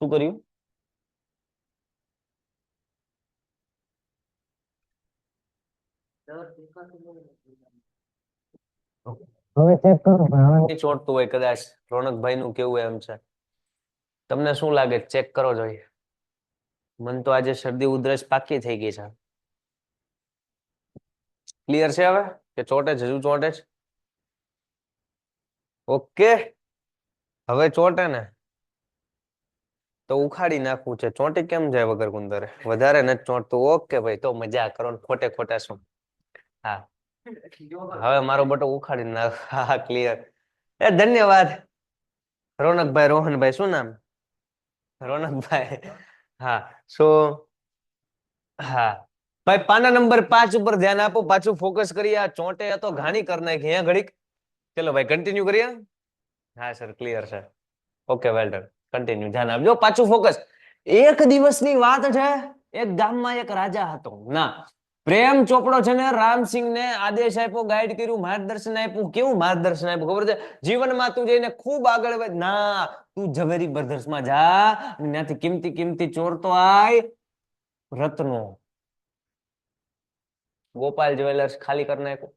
શું કર્યું? હવે ચેક કરો. ચોટતું હોય કદાચ. રોનકભાઈ નું કેવું એમ છે. તમને શું લાગે? ચેક કરો જોઈએ. મન તો આજે શરદી ઉધરસ પાકી થઈ ગઈ છે. ક્લિયર છે હવે કે ચોટે જ હજુ ચોટે જ? ઓકે, હવે ચોટે ને તો ઉખાડી નાખવું છે. ચોંટી કેમ જાય વગર ગુંદરે? વધારે નથી ચોંટતું. ઓકે ભાઈ, તો મજા કરો ને ખોટે ખોટા શું. હા, હવે મારો બટો ઉખાડી નાખ. હા, ક્લિયર. એ ધન્યવાદ રોનકભાઈ. રોહનભાઈ શું નામ? રોનકભાઈ. હા, શું? હા ભાઈ, પાના નંબર 5 ઉપર ધ્યાન આપો. પાછું ફોકસ કરીએ. આ ચોંટે તો ઘાણી કરી નાખી હે ઘડીક. ચલો ભાઈ, કન્ટિન્યુ કરીએ. હા સર, ક્લિયર છે. Okay, well done. કન્ટિન્યુ, ધ્યાન આપજો. પાછું ફોકસ. એક દિવસની વાત છે. એક ગામમાં એક રાજા હતો. ના, પ્રેમ ચોપડો છે ને રામસિંહ ને આદેશ આપ્યો, ગાઈડ કર્યું, માર્ગદર્શન આપ્યું. કેવું માર્ગદર્શન આપ્યું ખબર છે? જીવનમાં તું જઈને ખૂબ આગળ વધ. ના, તું ઝવેરી બ્રધર્સમાં જા અને ત્યાંથી કિંમતી કિંમતી ચોરતો આય રત્નો. ગોપાલ જ્વેલર્સ ખાલી કરી નાખ્યું.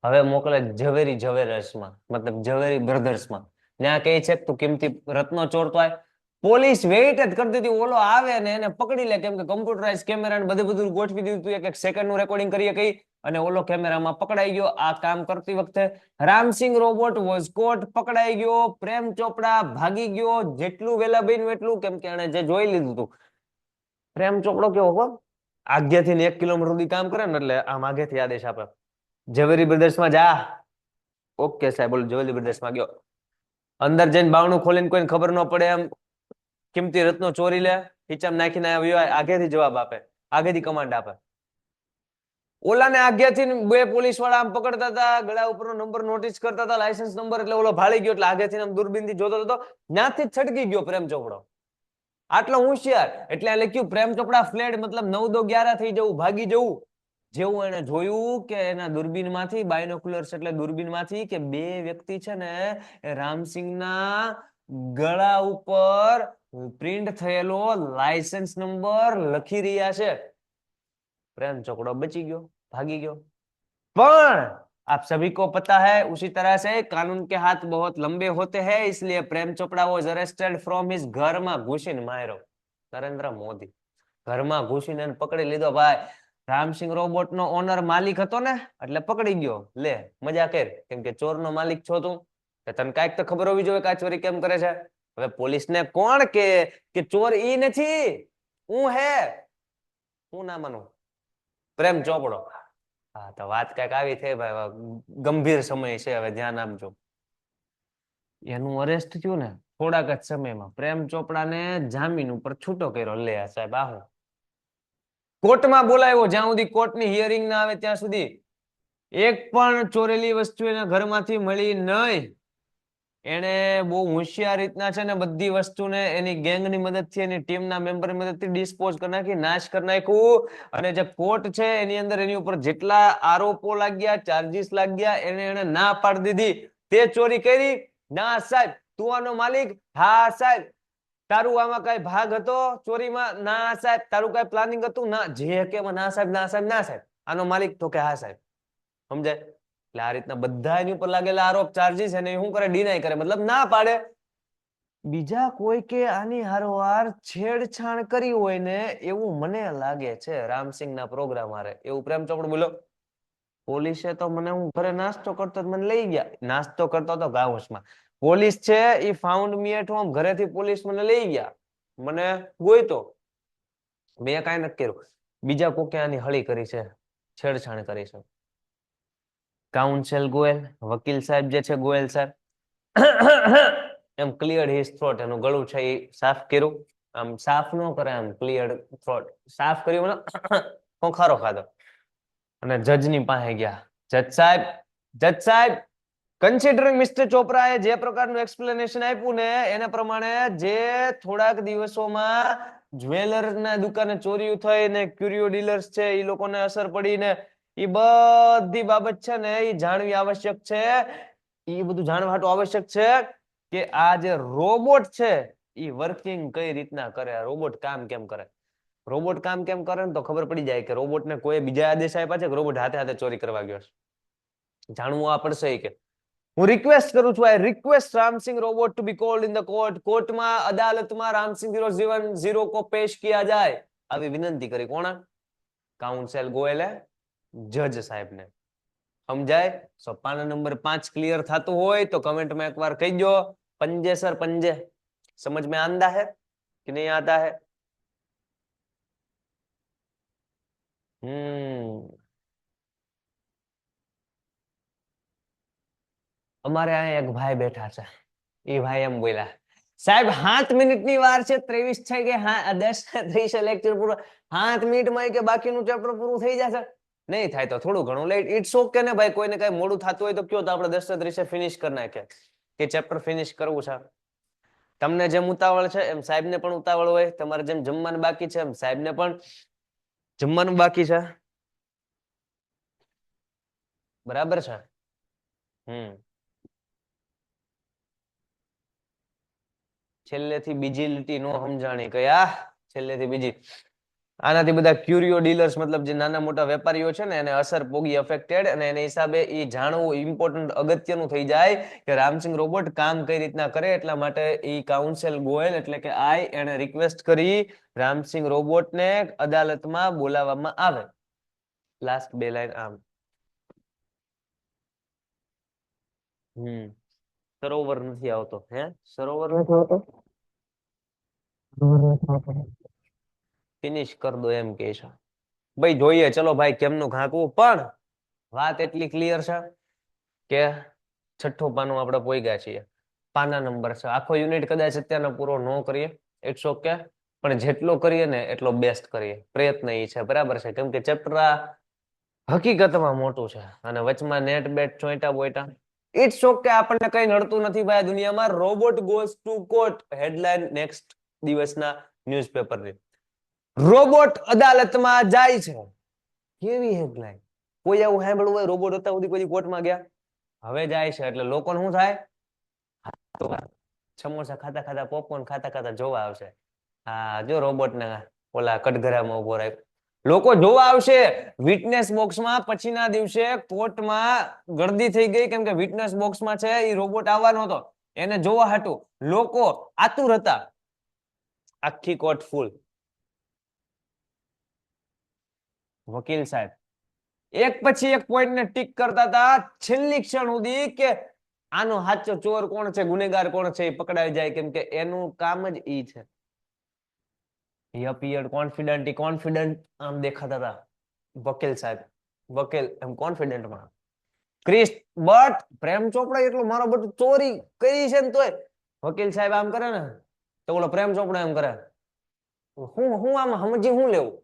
હવે મોકલે ઝવેરી જ્વેલર્સમાં, મતલબ ઝવેરી બ્રધર્સમાં. ત્યાં કહે છે તું કિંમતી રત્નો ચોરતો આય. પોલીસ વેઇટ જ કરતી હતી. ઓલો આવે ને એને પકડી લે, કેમ કે કમ્પ્યુટરાઇઝ કેમેરા ને બધું બધું ગોઠવી દીધું હતું. એક સેકન્ડ નું રેકોર્ડિંગ કરીએ કઈ, અને ઓલો કેમેરામાં પકડાઈ ગયો. આ કામ કરતી વખતે રામસિંહ રોબોટ વોઝ કોટ, પકડાઈ ગયો. પ્રેમ ચોપડા ભાગી ગયો. જેટલું વેલા બન્યું એટલું, કેમ કે એને જે જોઈ લીધું હતું. પ્રેમ ચોપડો કેવો હો, આજ્ઞાથી 1 કિલોમીટર સુધી કામ કરે ને એટલે આમ આગેથી આદેશ આપે, ઝવેરી બ્રધર્સમાં જા. ઓકે સાહેબ, બોલો. ઝવેરી બ્રધર્સમાં ગયો. અંદર જઈને બાવણું ખોલીને કોઈને ખબર ન પડે એમ કિંમતી રત્નો ચોરી લે. ખીચામ નાખીને આગેથી જવાબ આપે, આગેથી કમાન્ડ આપે. ઓલાને આજ્ઞાથી બે પોલીસ વાળા આમ પકડતા હતા, ગળા ઉપરનો નંબર નોટિસ કરતા હતા, લાયસન્સ નંબર. એટલે ઓલો ભાળી ગયો. એટલે આગેથી આમ દૂરબીનથી જોતો હતો. ત્યાંથી છટકી ગયો પ્રેમ ચોપડો. આટલો હોશિયાર. એટલે લખ્યું પ્રેમ ચોપડા ફ્લેડ, મતલબ 9 દો 11 થઈ જવું, ભાગી જવું. જેવું એને જોયું કે એના દૂરબીનમાંથી, બાયનોક્યુલર્સ એટલે દૂરબીનમાંથી, કે બે વ્યક્તિ છે ને એ રામસિંહના ગળા ઉપર પ્રિન્ટ થયેલો લાયસન્સ નંબર લખી રહ્યા છે. प्रेम चोपड़ो बची गयो, भागी गयो। पर आप सभी को पता है उसी तरह से कानून के हाथ बहुत लंबे होते हैं, इसलिए Prem Chopra was arrested from his घर में घुसीने मार्यो। नरेंद्र मोदी घर में घुसीने पकड़ी लीधो। भाई रामसिंह रोबोट नो ओनर मालिक हतो ने એટલે પકડી ગયો। લે મજા કર, કેમ કે ચોર નો માલિક છો તું, તને કાઈક તો ખબર હોવી જોઈએ કે આ ચોરી કેમ કરે છે। હવે પોલીસ ને કોણ કે ચોર ઈ નથી, હું હે, હું ના માનું, પ્રેમ ચોપડો। હા તો વાત કઈક આવી છે ભાઈ, ગંભીર સમય છે, હવે ધ્યાન આપજો। એનું અરેસ્ટ થયું ને થોડાક જ સમયમાં પ્રેમ ચોપડાને જામીન ઉપર છૂટો કર્યો। લે સાહેબ, આહું કોર્ટમાં બોલાવ્યો, જ્યાં સુધી કોર્ટની હિયરિંગ ના આવે ત્યાં સુધી એક પણ ચોરેલી વસ્તુ એના ઘરમાંથી મળી નહીં। એને બહુ હોશિયાર રીતના છે ને બધી વસ્તુને એની ગેંગની મદદથી, એની ટીમના મેમ્બરની મદદથી ડિસ્પોઝ કરી નાખી, નાશ કરી નાખ્યું। અને જે કોર્ટ છે એની અંદર એની ઉપર જેટલા આરોપો લાગ્યા, ચાર્જીસ લાગ્યા, એને ના પાડી દીધી। તે ચોરી કરી? ના સાહેબ। તું આનો માલિક? હા સાહેબ। તારું આમાં કઈ ભાગ હતો ચોરીમાં? ના સાહેબ। તારું કઈ પ્લાનિંગ હતું? ના। જે કે ના સાહેબ, ના સાહેબ, ના સાહેબ। આનો માલિક? તો કે હા સાહેબ। સમજાય? એટલે આ રીતના બધા એની ઉપર લાગેલા આરોપ, ચાર્જીસ એને શું કરે? ડિનાય કરે, મતલબ ના પાડે। બીજા કોઈ કે આની હારોહાર છેડછાણ કરી હોય ને એવું મને લાગે છે રામસિંહના પ્રોગ્રામ હારે, એવું પ્રેમ ચોપડો બોલો। પોલીસે તો મને, હું ઘરે નાસ્તો કરતો મને લઈ ગયા, નાસ્તો કરતો હતો ગાઉસમાં, પોલીસ છે એ ફાઉન્ડ મી એટ હોમ, ઘરેથી પોલીસ મને લઈ ગયા, મને ગોઈતો, મેં કાંઈ નથી કર્યું। બીજા કોકે આની હળી કરી છે, છેડછાણ કરી છે। કાઉન્સિલ ગોયલ, વકીલ સાહેબ જે છે ગોયલ સાહેબ, એમ ક્લિયર હિઝ થ્રોટ, એનું ગળું છે એ સાફ કર્યું. આમ સાફ ન કરે, આમ ક્લિયર થ્રોટ સાફ કર્યું ને ખોખારો ખાધો અને જજની પાસે ગયા. જજ સાહેબ, જજ સાહેબ, કન્સિડરિંગ મિસ્ટર ચોપરાએ જે પ્રકારનું એક્સપ્લેનેશન આપ્યું ને એના પ્રમાણે જે થોડાક દિવસોમાં જ્વેલરના દુકાને ચોરીઓ થઈ ને ક્યુરિયો ડીલર્સ છે એ લોકોને અસર પડી ને એ બધી બાબત છે ને એ જાણવી આવશ્યક છે. એ બધું જાણવા માટે આવશ્યક છે કે આ જે રોબોટ છે એ વર્કિંગ કઈ રીતના કરે, રોબોટ કામ કેમ કરે. રોબોટ કામ કેમ કરે ને તો ખબર પડી જાય કે રોબોટને કોઈ બીજા આદેશ આપ્યા છે કે રોબોટ હાથે હાથે ચોરી કરવા ગયો છે. જાણવું આ પડશે કે હું રિક્વેસ્ટ કરું છું, I request Ramsingh robot to be called in the court. કોર્ટમાં અદાલતમાં રામસિંહ 000 को पेश किया जाए આવી વિનંતી કરી. કોણ? કાઉન્સિલ ગોયલે જજ સાહેબને. સમજાય? સો પાના નંબર 5 ક્લિયર થતું હોય તો કમેન્ટમાં એકવાર કહી દો, पंजे सर पंजे. समझ में आंदा है कि नहीं आता है? અમારે અહીંયા એક ભાઈ બેઠા છે, એ ભાઈ એમ બોલ્યા, સાહેબ 7 મિનિટની વાર છે, 23 છે કે 10:30 લેક્ચર પૂરો, 7 મિનિટમાં કે બાકીનું ચેપ્ટર પૂરું થઈ જશે. નહીં થાય તો થોડું ઘણું લેટ, ઇટ્સ ઓકે ને ભાઈ. કોઈને કઈ મોડું થતું હોય તો કયો, તો આપણે 10:30 ફિનિશ કરી નાખીએ કે ચેપ્ટર ફિનિશ કરવું છે. તમને જેમ ઉતાવળ છે એમ સાહેબને પણ ઉતાવળ હોય, તમારે જેમ જમવાનું બાકી છે એમ સાહેબને પણ જમવાનું બાકી છે. બરાબર છે. છેલ્લેથી બીજી લીટી નો સમજાણી કયા છેલ્લેથી બીજી. આનાથી બધા ક્યુરિયો ડીલર્સ મતલબ જે નાના મોટા વેપારીઓ છે ને એને અસર પોગી, અફેક્ટેડ, અને એને હિસાબે એ જાણવું ઇમ્પોર્ટન્ટ અગત્યનું થઈ જાય કે રામસિંહ રોબોટ કામ કઈ રીતના કરે. એટલા માટે એ કાઉન્સિલ ગોયલ એટલે કે આઈ એને રિક્વેસ્ટ કરી રામસિંહ રોબોટને અદાલતમાં બોલાવવામાં આવે. લાસ્ટ બે લાઈન આમ. સરોવર નથી આવતો. હે સરોવર નથી આવતો, ફિનિશ કર દો એમ કે છે ભાઈ. જોઈએ ચલો ભાઈ કેમનું ઘાકવું, પણ વાત એટલી ક્લિયર છે કે છઠ્ઠો પાનું આપણે પોઈગા છીએ. પાના નંબર છે. આખો યુનિટ કદાચ અત્યારનો પૂરો ન કરીએ, ઇટ્સ ઓકે, પણ જેટલો કરીએ ને એટલો બેસ્ટ કરીએ. પ્રયત્ન એ છે, બરાબર છે, કેમ કે ચેપ્ટર હકીકતમાં મોટું છે અને વચમાં નેટ બેટ ચોઈટા બોઈટા. ઇટ્સ ઓકે, આપણને કઈ નડતું નથી ભાઈ દુનિયામાં. Robot goes to court, headline next દિવસના ન્યૂઝપેપરની. રોબોટ અદાલતમાં જાય છે. કેવી હેડલાઇન! કોઈ એવું સાંભળવું હોય રોબોટ હતા સુધી કોઈ કોર્ટમાં ગયા? હવે જાય છે એટલે લોકોને શું થાય? સમોસા ખાતા ખાતા, પોપકોર્ન ખાતા ખાતા જોવા આવશે. હા, જો રોબોટ ને ઓલા કટઘરામાં ઉભો રાખ્યો. લોકો જોવા આવશે વિટનેસ બોક્સમાં. પછીના દિવસે કોર્ટમાં ગર્દી થઈ ગઈ કેમ કે વિટનેસ બોક્સમાં છે એ રોબોટ આવવાનો હતો. એને જોવા હાટું લોકો આતુર હતા. આખી કોર્ટ ફૂલ. વકીલ સાહેબ એક પછી એક પોઈન્ટને ટીક કરતા હતા છેલ્લી ક્ષણ સુધી કે આનો સાચો ચોર કોણ છે, ગુનેગાર કોણ છે, એ પકડાઈ જાય, કેમ કે એનું કામ જ ઈ છે. He appeared confident આમ દેખાતા હતા વકીલ સાહેબ. વકીલ એમ કોન્ફિડન્ટમાં. ક્રિસ બટ પ્રેમ ચોપડા એટલો મારો બધું ચોરી કરી છે ને તોય વકીલ સાહેબ આમ કરે ને તો ઓલો પ્રેમ ચોપડા એમ કરે. હું આમાં સમજી હું લેવું?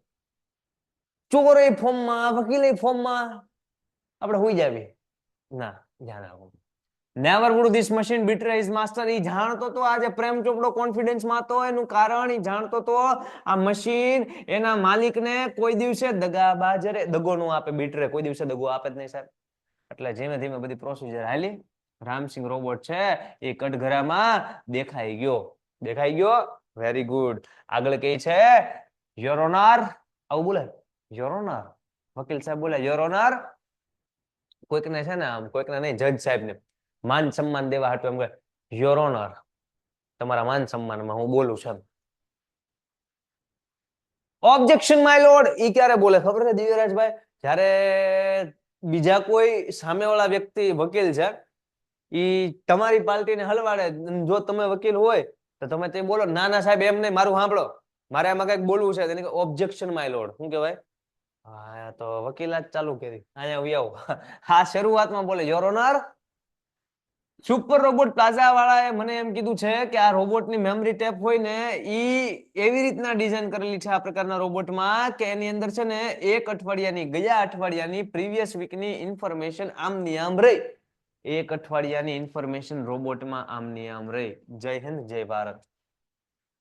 ચોર એ ફોર્મમાં, વકીલ એ ફોર્મમાં, આપણે હોઈ જાવી. ના, ધ્યાન આપો. Never would this machine betray his master. એ જાણતો તો આજે પ્રેમ ચોપડો કોન્ફિડન્સમાં હતો, એનું કારણ એ જાણતો તો આ મશીન એના માલિકને કોઈ દિવસે દગાબાજરે દગો નો આપે. બીટ્રે કોઈ દિવસે દગો આપે જ નહીં સાહેબ. એટલે ધીમે ધીમે બધી પ્રોસિજર હાલી. રામસિંહ રોબોટ છે એ કટઘરામાં દેખાઈ ગયો. દેખાઈ ગયો, વેરી ગુડ. આગળ કઈ છે? Your honour. આવું બોલે યોર ઓનર. વકીલ સાહેબ બોલે યોર ઓનર. કોઈકને છે ને આમ, કોઈકને નહીં, જજ સાહેબને માન સન્માન દેવા હાટુ એમ કહે યોર ઓનર. તમારા માન સન્માનમાં હું બોલું છું. Objection my lord. ઈ ક્યારે બોલે ખબર છે દિવ્યરાજભાઈ? જ્યારે બીજા કોઈ સામેવાળા વ્યક્તિ વકીલ છે ઈ તમારી પાર્ટીને હલવાડે, જો તમે વકીલ હોય તો તમે તે બોલો ના ના સાહેબ એમ નહીં, મારું સાંભળો, મારે આમાં કઈક બોલવું છે. તેને ઓબ્જેક્શન માય લોર્ડ. શું કહેવાય? હા, તો વકીલાત ચાલુ કરી. અહીંયા આવો. હા, શરૂઆતમાં બોલે your honour. Super robot plaza વાળાએ મને એમ કીધું છે કે આ રોબોટની મેમરી ટેપ હોય ને ઈ એવી રીતના ડિઝાઇન કરેલી છે આ પ્રકારના રોબોટમાં કે એની અંદર છે ને એક અઠવાડિયાની ગયા અઠવાડિયાની પ્રીવિયસ વીકની ઇન્ફોર્મેશન આમની આમ રહી. એક અઠવાડિયાની ઇન્ફોર્મેશન રોબોટમાં આમની આમ રહી. જય હિન્દ જય ભારત.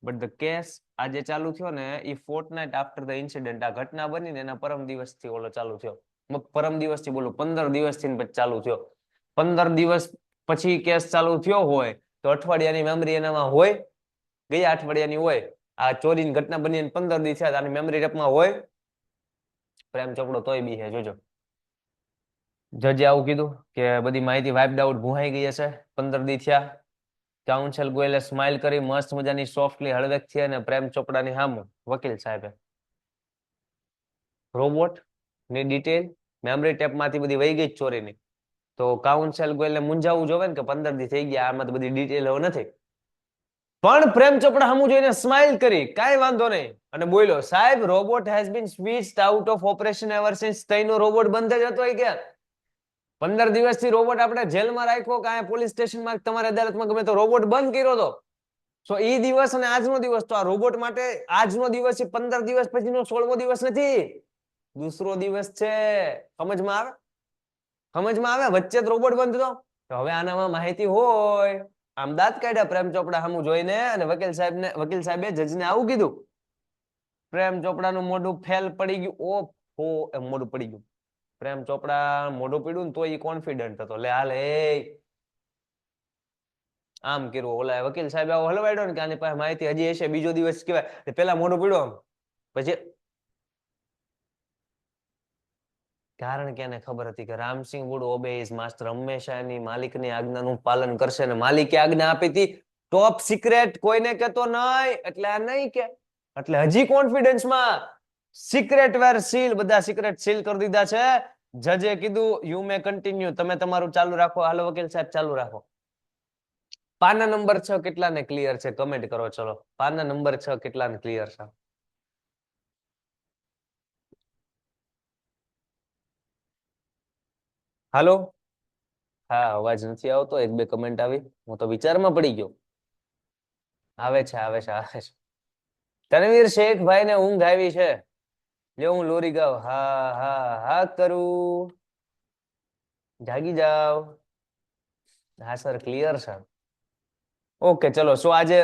બટ ધ કેસ આજે ચાલુ થયો ને એ ફોર્ટનાઇટ આફ્ટર ધ ઇન્સિડન્ટ, આ ઘટના બની ને એના પરમ દિવસથી ઓલો ચાલુ થયો. પરમ દિવસથી બોલું 15 દિવસથી પછી ચાલુ થયો. 15 દિવસ પછી કેસ ચાલુ થયો હોય તો અઠવાડિયાની મેમરી એનામાં હોય, ગયા અઠવાડિયાની હોય. આ ચોરીની ઘટના બની 15 દિવસ થયા, આની મેમરી રેપમાં હોય. પ્રેમ ચોપડો તોય બી છે, જોજો. જજે આવું કીધું કે બધી માહિતી વાઇપ્ડ આઉટ ભૂહાઈ ગઈ હશે. 15 દિવસ થયા. કાઉન્સિલ ગોયલે સ્માઇલ કરી મસ્ત મજાની સોફ્ટલી હળવેકથી અને પ્રેમ ચોપડાની સામું વકીલ સાહેબે રોબોટ ની ડિટેલ મેમરી ટેપમાંથી બધી વહી ગઈ ચોરીની. તો કાઉન્સિલ ગોયલે મૂંઝાવું જોવે ને કે 15 દી થઈ ગયા, આમાં તો બધી ડિટેલ હવે નથી. પણ પ્રેમ ચોપડા સામું જોઈને સ્માઇલ કરી, કાંઈ વાંધો નહીં, અને બોલ્યો, સાહેબ robot has been switched out of operation ever since. તઈનો રોબોટ બંધ જ હતો કે 15 દિવસથી રોબોટ આપણે જેલમાં રાખ્યો કે આ પોલીસ સ્ટેશનમાં તમારી અદાલતમાં ગમે તો રોબોટ બંધ કર્યો હતો. સો ઈ દિવસ અને આજનો દિવસ તો આ રોબોટ માટે આજનો દિવસ એ 15 દિવસ પછીનો 16મો દિવસ નથી, દૂસરો દિવસ છે. સમજમાં આવે? સમજમાં આવે? વચ્ચે જ રોબોટ બંધ હતો. તો હવે આનામાં માહિતી હોય. આમ દાંત કાઢ્યા પ્રેમ ચોપડા સામું જોઈને અને વકીલ સાહેબે જજને આવું કીધું. પ્રેમ ચોપડાનું મોઢું ફેલ પડી ગયું. ઓ એમ મોઢું પડી ગયું. પ્રેમ ચોપડા મોઢું પીડ્યું ને તો એ કોન્ફિડન્ટ હતો. લે હાલ આમ કર્યું. ઓલા વકીલ સાહેબ આવો હલવાડ્યો ને કે આની પાસે માહિતી હજી હશે, બીજો દિવસ કહેવાય, પેલા મોઢું પીડ્યો. પછી કારણ કે એને ખબર હતી કે Ramsingh would obey his master, હંમેશા એની માલિકની આજ્ઞાનું પાલન કરશે. અને માલિકે આજ્ઞા આપી હતી ટોપ સિક્રેટ કોઈને કહેતો નહીં, એટલે આ નહીં કે એટલે હજી કોન્ફિડન્સમાં સિક્રેટ વેર સીલ, બધા સિક્રેટ સીલ કરી દીધા છે. જજે કીધું યુ મે કન્ટિન્યુ, તમે તમારું ચાલુ રાખો. હાલો વકીલ સાહેબ ચાલુ રાખો. પાના નંબર 6 કેટલાને ક્લિયર છે? કમેન્ટ કરો. ચલો પાના નંબર 6 કેટલાને ક્લિયર છે? હાલો, હા અવાજ નથી આવતો. 1-2 કમેન્ટ આવી, હું તો વિચારમાં પડી ગયો. આવે છે આવે છે આવે છે. તનવીર શેખ ભાઈ ને ઊંઘ આવી છે. જો હું લોરી ગાવ હા હા હા કરું, જાગી જાવ. હા સર ક્લિયર છે. ઓકે ચલો. સો આજે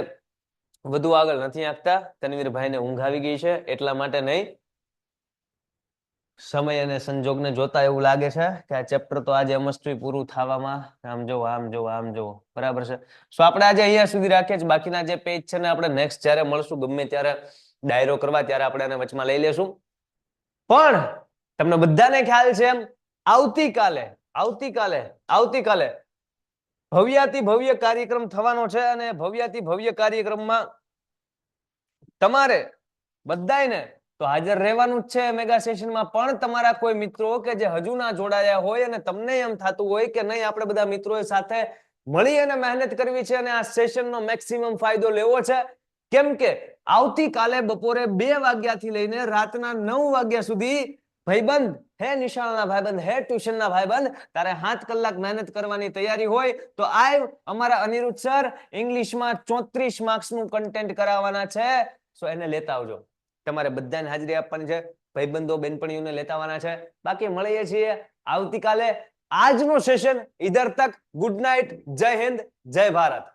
વધુ આગળ નથી આપતા. તનવીરભાઈ ને ઊંઘ આવી ગઈ છે એટલા માટે નહીં, સમય અને સંજોગને જોતા એવું લાગે છે કે આ ચેપ્ટર તો આજે અમસ્તું પૂરું થવામાં આમ જો આમ જો આમ જો બરાબર છે. સો આપણે આજે અહીંયા સુધી રાખીએ છીએ. બાકીના જે પેજ છે ને આપણે નેક્સ્ટ જ્યારે મળશું ગમે ત્યારે ડાયરો કરવા ત્યારે આપણે એને વચમાં લઈ લેશું. પણ તમને બધાને ખ્યાલ છે એમ આવતીકાલે આવતીકાલે ભવ્યાતિ ભવ્ય કાર્યક્રમ થવાનો છે. અને ભવ્યાતિ ભવ્ય કાર્યક્રમમાં તમારે બધાને તો હાજર રહેવાનું જ છે મેગા સેશનમાં. પણ તમારા કોઈ મિત્રો કે જે હજુ ના જોડાયા હોય અને તમને એમ થતું હોય કે નહીં આપણે બધા મિત્રો સાથે મળી અને મહેનત કરવી છે અને આ સેશનનો મેક્સિમમ ફાયદો લેવો છે, કેમ કે આવતીકાલે બપોરે 2 વાગ્યાથી લઈને રાતના 9 વાગ્યા સુધી ભાઈબંધ હે, નિશાળના ભાઈબંધ હે, ટ્યુશનના ભાઈબંધ, તારે 7 કલાક મહેનત કરવાની તૈયારી હોય તો અમારા અનિરુદ્ધ સર ઇંગ્લિશમાં 34 માર્ક્સનું કન્ટેન્ટ કરાવવાના છે. સો એને લેતા આવજો. તમારે બધાને હાજરી આપવાની છે. ભાઈબંધો બેનપણીઓને લેતા આવવાના છે. બાકી મળીએ છીએ આવતીકાલે. આજનો સેશન ઇધર તક. Good night. જય હિન્દ જય ભારત.